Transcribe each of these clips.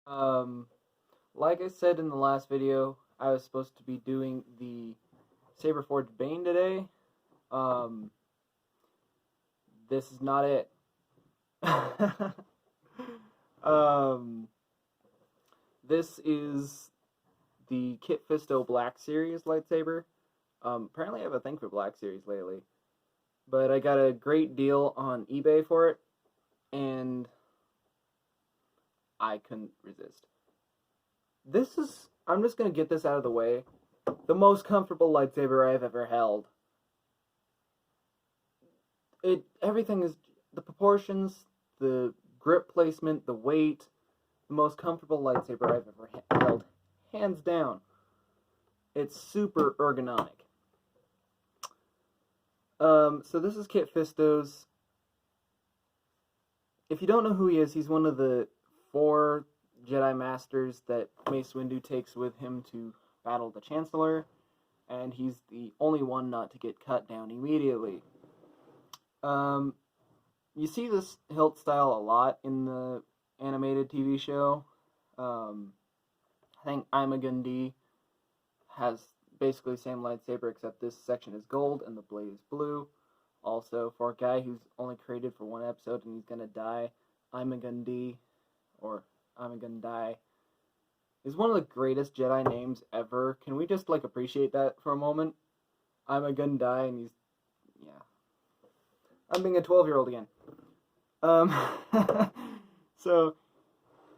Um, like I said in the last video, I was supposed to be doing the Saberforged Bane today. Um, this is not it. um, this is the Kit Fisto Black Series lightsaber. Apparently I have a thing for Black Series lately, but I got a great deal on eBay for it, and I couldn't resist. I'm just gonna get this out of the way, the most comfortable lightsaber I've ever held. Everything is the proportions, the grip placement, the weight, the most comfortable lightsaber I've ever held, hands down. It's super ergonomic. So this is Kit Fisto's. If you don't know who he is, he's one of the 4 Jedi Masters that Mace Windu takes with him to battle the Chancellor, and he's the only one not to get cut down immediately. You see this hilt style a lot in the animated TV show. I think I'm a Gundy has basically the same lightsaber, except this section is gold and the blade is blue. Also, for a guy who's only created for 1 episode and he's gonna die, I'm a Gundy, or I'm a Gundai, is one of the greatest Jedi names ever. Can we just appreciate that for a moment? I'm a Gundai, and yeah. I'm being a 12-year-old again. Um, so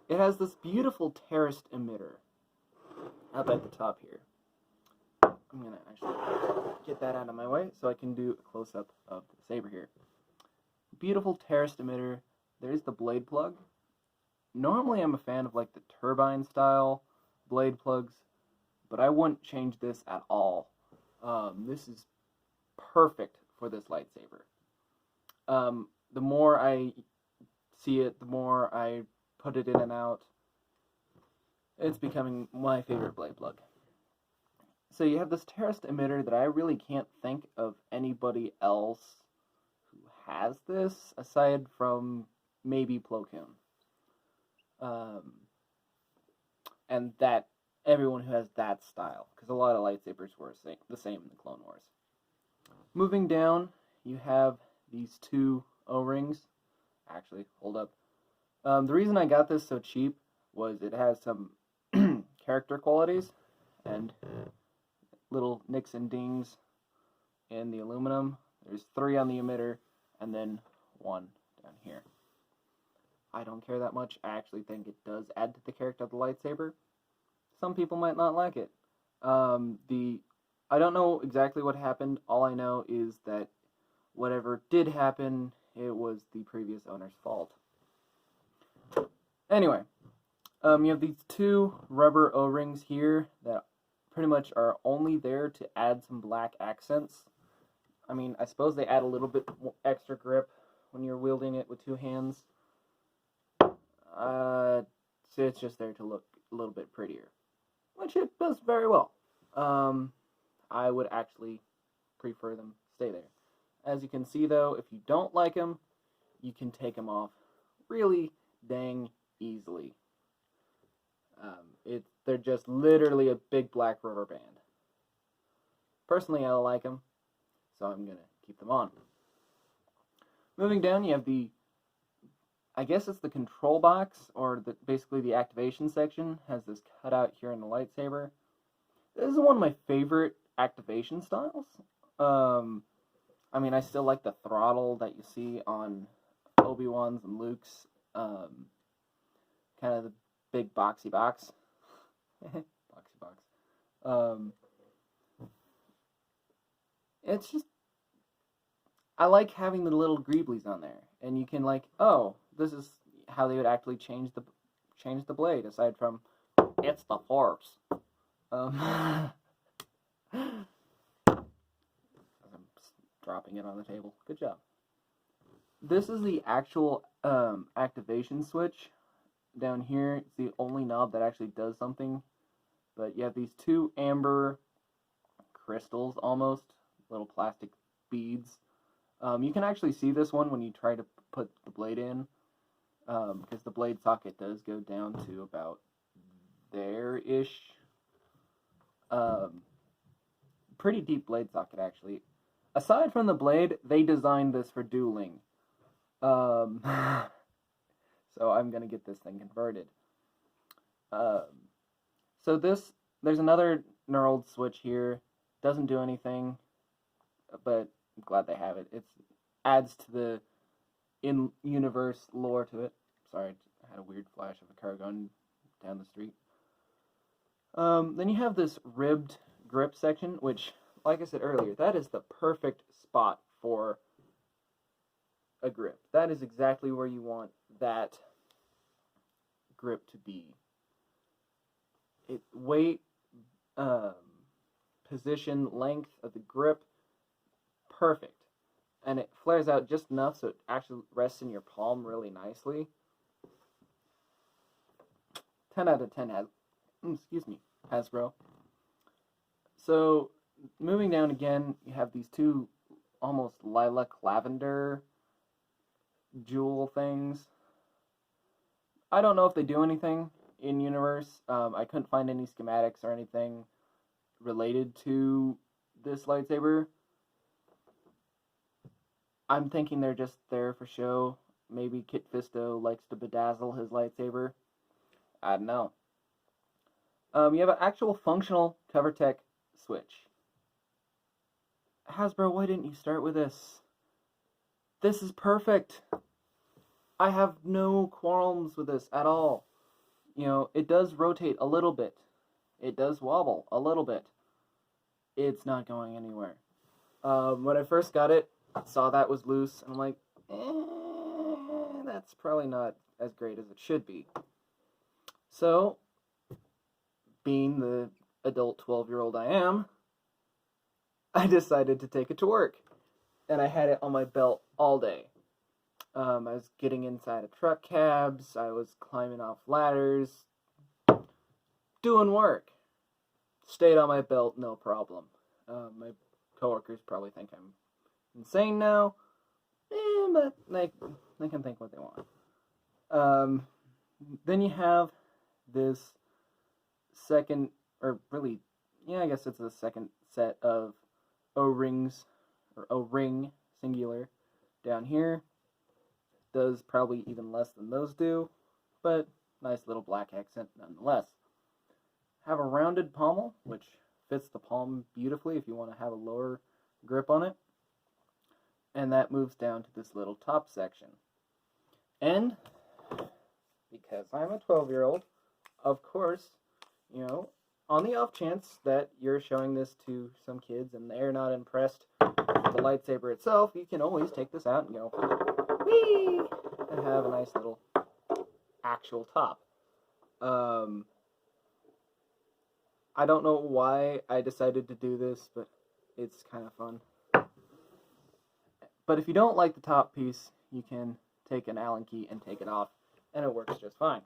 it has this beautiful terraced emitter up at the top here. I'm gonna actually get that out of my way so I can do a close-up of the saber here. Beautiful terraced emitter. There's the blade plug. Normally I'm a fan of the turbine style blade plugs, but I wouldn't change this at all. This is perfect for this lightsaber. The more I see it, the more I put it in and out. It's becoming my favorite blade plug. So you have this terraced emitter that I really can't think of anybody else who has this, aside from maybe Plo Koon. And that everyone who has that style, because a lot of lightsabers were the same in the Clone Wars. Moving down, you have these 2 O-rings. Actually, hold up. The reason I got this so cheap was it has some character qualities and little nicks and dings in the aluminum. There's 3 on the emitter and then 1 down here. I don't care that much. I actually think it does add to the character of the lightsaber. Some people might not like it. I don't know exactly what happened. All I know is that whatever did happen, it was the previous owner's fault. Anyway, you have these 2 rubber O-rings here that pretty much are only there to add some black accents. I mean, I suppose they add a little bit extra grip when you're wielding it with 2 hands. So it's just there to look a little bit prettier, which it does very well. I would actually prefer them stay there. As you can see, though, if you don't like them, you can take them off really dang easily. They're just literally a big black rubber band. Personally, I like them, so I'm gonna keep them on. Moving down, you have I guess it's the control box, or basically the activation section, has this cutout here in the lightsaber. This is one of my favorite activation styles. I mean, I still like the throttle that you see on Obi-Wan's and Luke's, kind of the big boxy box. Boxy box. It's just, I like having the little greeblies on there, and you can oh, this is how they would actually change the blade, aside from it's the Force. I'm dropping it on the table. Good job. This is the actual activation switch. Down here, it's the only knob that actually does something. But you have these 2 amber crystals, almost little plastic beads. You can actually see this one when you try to put the blade in. because the blade socket does go down to about there-ish. Pretty deep blade socket, actually. Aside from the blade, they designed this for dueling. So I'm going to get this thing converted. So there's another knurled switch here. Doesn't do anything, but I'm glad they have it. It adds to the in-universe lore to it. Sorry, I had a weird flash of a car going down the street. Then you have this ribbed grip section, which, like I said earlier, that is the perfect spot for a grip. That is exactly where you want that grip to be. Weight, position, length of the grip, perfect. And it flares out just enough so it actually rests in your palm really nicely. 10 out of 10 Hasbro. So, moving down again, you have these two almost lilac lavender jewel things. I don't know if they do anything in universe. I couldn't find any schematics or anything related to this lightsaber. I'm thinking they're just there for show. Maybe Kit Fisto likes to bedazzle his lightsaber. I don't know. You have an actual functional CoverTech switch. Hasbro, why didn't you start with this? This is perfect. I have no qualms with this at all. You know, it does rotate a little bit. It does wobble a little bit. It's not going anywhere. When I first got it, I saw that was loose, and I'm like, that's probably not as great as it should be. So, being the adult 12-year-old I am, I decided to take it to work. And I had it on my belt all day. I was getting inside of truck cabs, I was climbing off ladders, doing work. Stayed on my belt, no problem. My coworkers probably think I'm insane now, but they can think what they want. Then you have this second, or really, yeah, I guess it's the second set of O-rings, or O-ring, singular, down here. Does probably even less than those do, but nice little black accent nonetheless. Have a rounded pommel, which fits the palm beautifully if you want to have a lower grip on it. And that moves down to this little top section. And, because I'm a 12-year-old, of course, you know, on the off chance that you're showing this to some kids and they're not impressed with the lightsaber itself, you can always take this out and go, whee! And have a nice little actual top. I don't know why I decided to do this, but it's kind of fun. But if you don't like the top piece, you can take an Allen key and take it off, and it works just fine.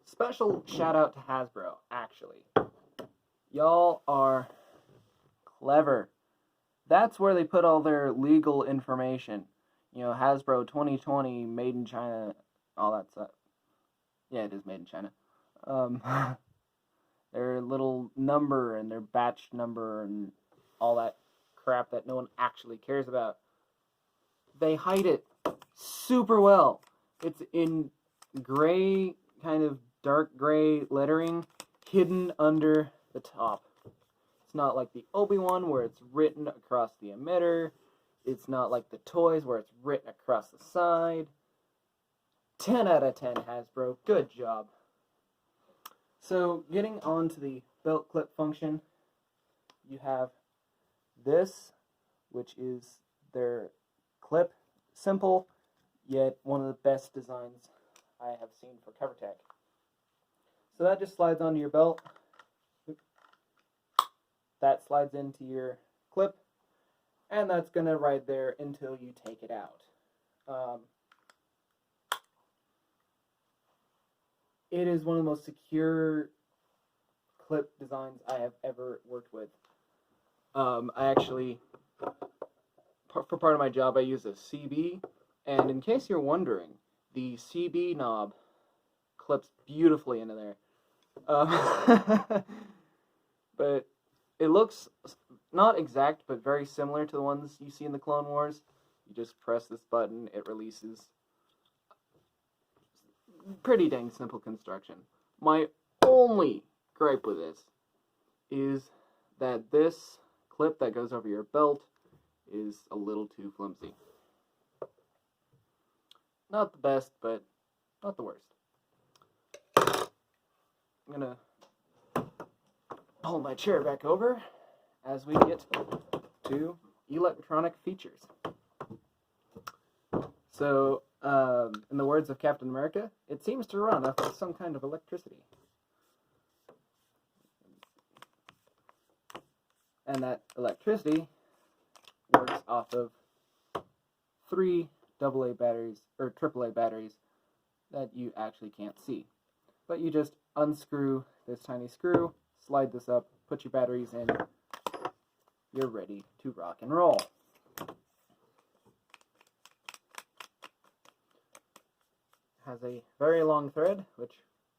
Special shout out to Hasbro, actually. Y'all are clever. That's where they put all their legal information. You know, Hasbro 2020, made in China, all that stuff. Yeah, it is made in China. Their little number and their batch number and all that crap that no one actually cares about. They hide it super well. It's in gray, kind of dark gray lettering, hidden under the top. It's not like the Obi-Wan where it's written across the emitter. It's not like the toys where it's written across the side. 10 out of 10, Hasbro. Good job. So, getting on to the belt clip function, you have this, which is their clip. Simple, yet one of the best designs I have seen for CoverTech. So that just slides onto your belt. That slides into your clip, and that's going to ride there until you take it out. It is one of the most secure clip designs I have ever worked with. I actually, for part of my job, I use a CB, And in case you're wondering, the CB knob clips beautifully into there. But it looks not exact, but very similar to the ones you see in the Clone Wars. You just press this button, it releases. Pretty dang simple construction. My only gripe with this is that this clip that goes over your belt is a little too flimsy. Not the best, but not the worst. I'm gonna pull my chair back over as we get to electronic features. So, in the words of Captain America, it seems to run off of some kind of electricity. And that electricity works off of 3 AA batteries, or AAA batteries, that you actually can't see. But you just unscrew this tiny screw, slide this up, put your batteries in, you're ready to rock and roll. Has a very long thread, which,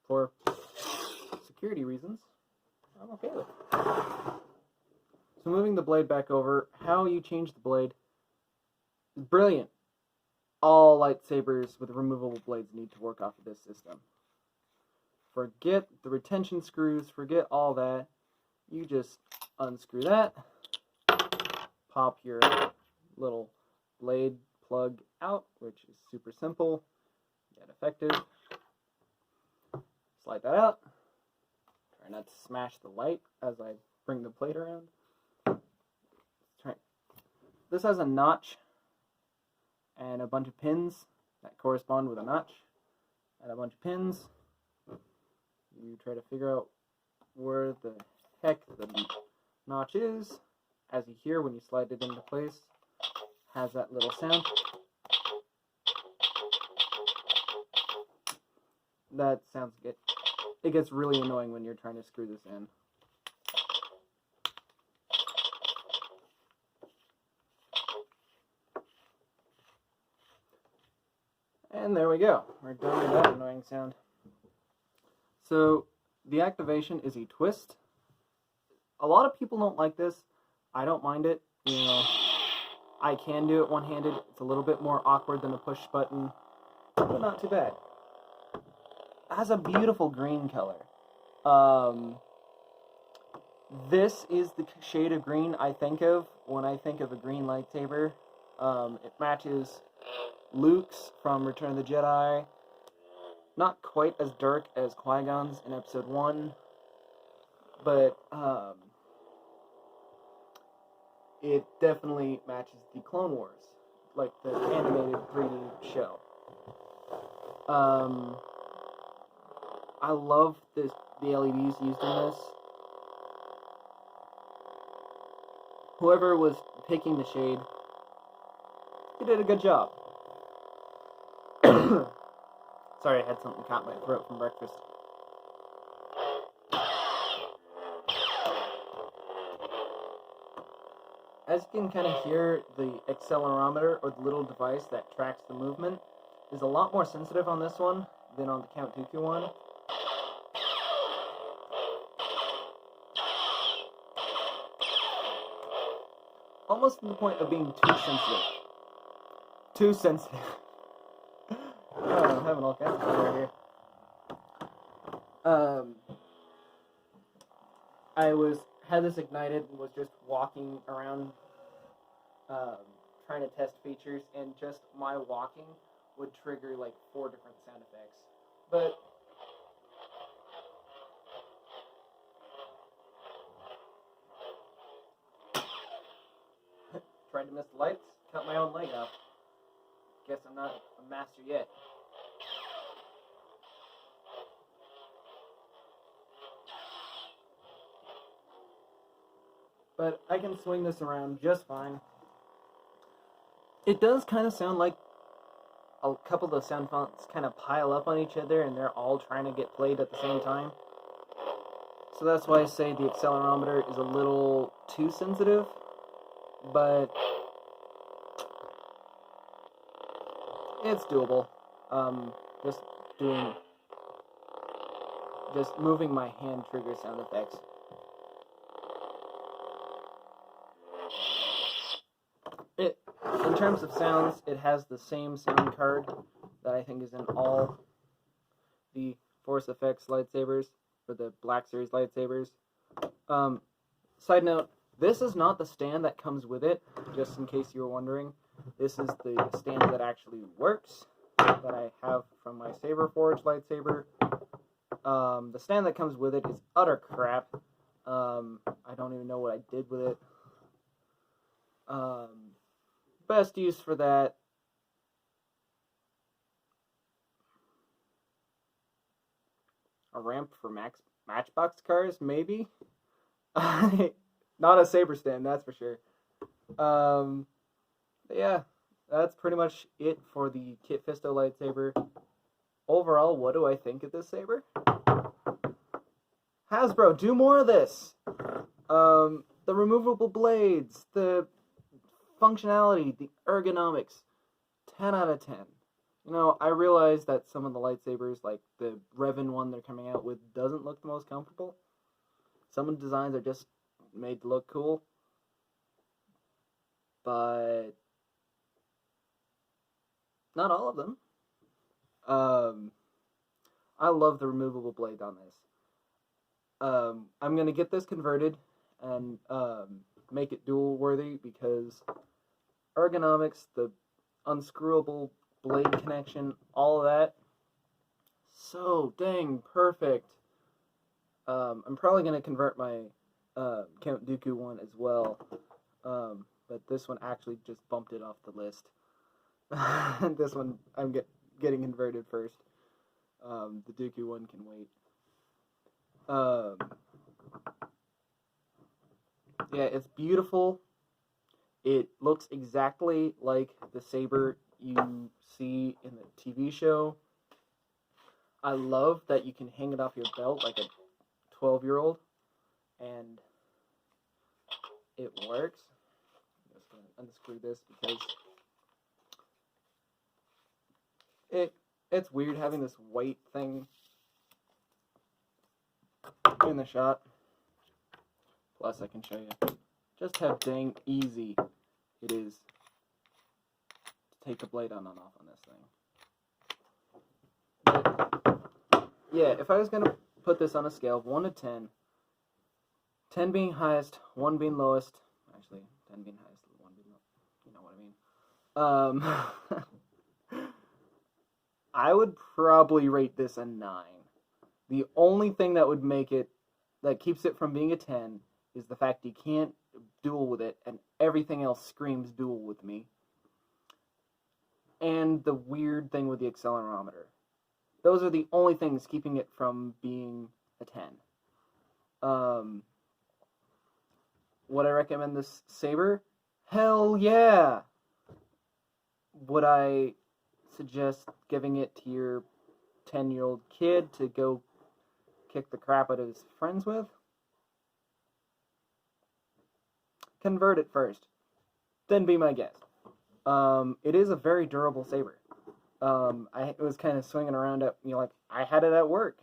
for security reasons, I'm okay with. So moving the blade back over, how you change the blade is brilliant. All lightsabers with removable blades need to work off of this system. Forget the retention screws, forget all that. You just unscrew that, pop your little blade plug out, which is super simple yet effective. Slide that out. Try not to smash the light as I bring the plate around. This has a notch and a bunch of pins that correspond with a notch and a bunch of pins. You try to figure out where the heck the notch is. As you hear when you slide it into place, has that little sound. That sounds good. It gets really annoying when you're trying to screw this in. And there we go. We're done with that annoying sound. So, the activation is a twist. A lot of people don't like this. I don't mind it. You know, I can do it one-handed. It's a little bit more awkward than a push button, but not too bad. It has a beautiful green color. This is the shade of green I think of when I think of a green lightsaber. It matches Luke's from Return of the Jedi. Not quite as dark as Qui-Gon's in Episode 1, but it definitely matches the Clone Wars, like the animated 3D show. I love the LEDs used in this. Whoever was picking the shade, he did a good job. Sorry, I had something caught in my throat from breakfast. As you can kind of hear, the accelerometer, or the little device that tracks the movement, is a lot more sensitive on this one than on the Count Dooku one. Almost to the point of being too sensitive. Too sensitive. Oh, I'm having all kinds of fun right here. I had this ignited and was just walking around trying to test features, and just my walking would trigger like 4 different sound effects. But tried to miss the lights, cut my own leg off. Guess I'm not a master yet. But I can swing this around just fine. It does kind of sound like a couple of the sound fonts kind of pile up on each other and they're all trying to get played at the same time. So that's why I say the accelerometer is a little too sensitive, but it's doable. Just doing, just moving my hand trigger sound effects. In terms of sounds, it has the same sound card that I think is in all the Force Effects lightsabers, or the Black Series lightsabers. Side note, this is not the stand that comes with it, just in case you were wondering. This is the stand that actually works, that I have from my Saber Forge lightsaber. The stand that comes with it is utter crap. I don't even know what I did with it. Best use for that, a ramp for Matchbox cars, maybe? Not a saber stand, that's for sure. Yeah, that's pretty much it for the Kit Fisto lightsaber. Overall, what do I think of this saber? Hasbro, do more of this! The removable blades, the functionality, the ergonomics, 10 out of 10. You know, I realize that some of the lightsabers, like the Revan one they're coming out with, doesn't look the most comfortable. Some of the designs are just made to look cool. But not all of them. I love the removable blade on this. I'm going to get this converted and make it dual worthy because ergonomics, the unscrewable blade connection, all of that, so dang perfect. I'm probably going to convert my Count Dooku one as well, but this one actually just bumped it off the list. This one I'm getting converted first. The Dooku one can wait. Yeah, it's beautiful. It looks exactly like the saber you see in the TV show. I love that you can hang it off your belt like a 12-year-old, and it works. I'm just going to unscrew this because it's weird having this white thing in the shot. Plus, I can show you just how dang easy it is to take the blade on and off on this thing. But, yeah, if I was going to put this on a scale of 1 to 10, 10 being highest, 1 being lowest, actually, 10 being highest, 1 being lowest, you know what I mean, I would probably rate this a 9. The only thing that would make it, that keeps it from being a 10, is the fact you can't duel with it, and everything else screams duel with me. And the weird thing with the accelerometer. Those are the only things keeping it from being a 10. Would I recommend this saber? Hell yeah! Would I suggest giving it to your 10-year-old kid to go kick the crap out of his friends with? Convert it first. Then be my guest. It is a very durable saber. I was kind of swinging around at, like, I had it at work.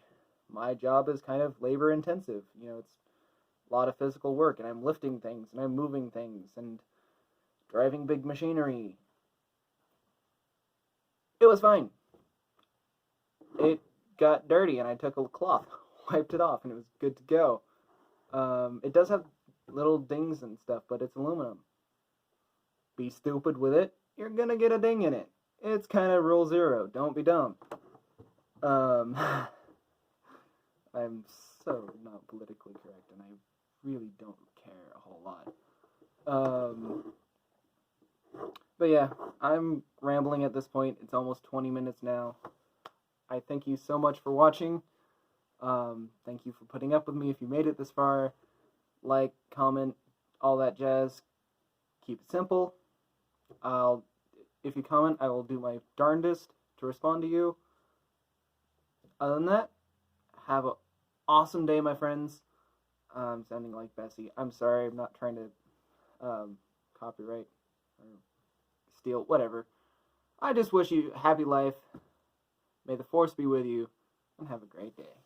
My job is kind of labor intensive. It's a lot of physical work, and I'm lifting things, and I'm moving things, and driving big machinery. It was fine. It got dirty, and I took a cloth, wiped it off, and it was good to go. It does have little dings and stuff, but it's aluminum. Be stupid with it, you're gonna get a ding in it. It's kind of rule 0. Don't be dumb. I'm so not politically correct, and I really don't care a whole lot. But yeah, I'm rambling at this point. It's almost 20 minutes now. I thank you so much for watching. Thank you for putting up with me if you made it this far. Like, comment, all that jazz. Keep it simple. If you comment, I will do my darndest to respond to you. Other than that, have an awesome day, my friends. I'm sounding like Bessie. I'm sorry, I'm not trying to copyright or steal, whatever. I just wish you a happy life. May the force be with you, and have a great day.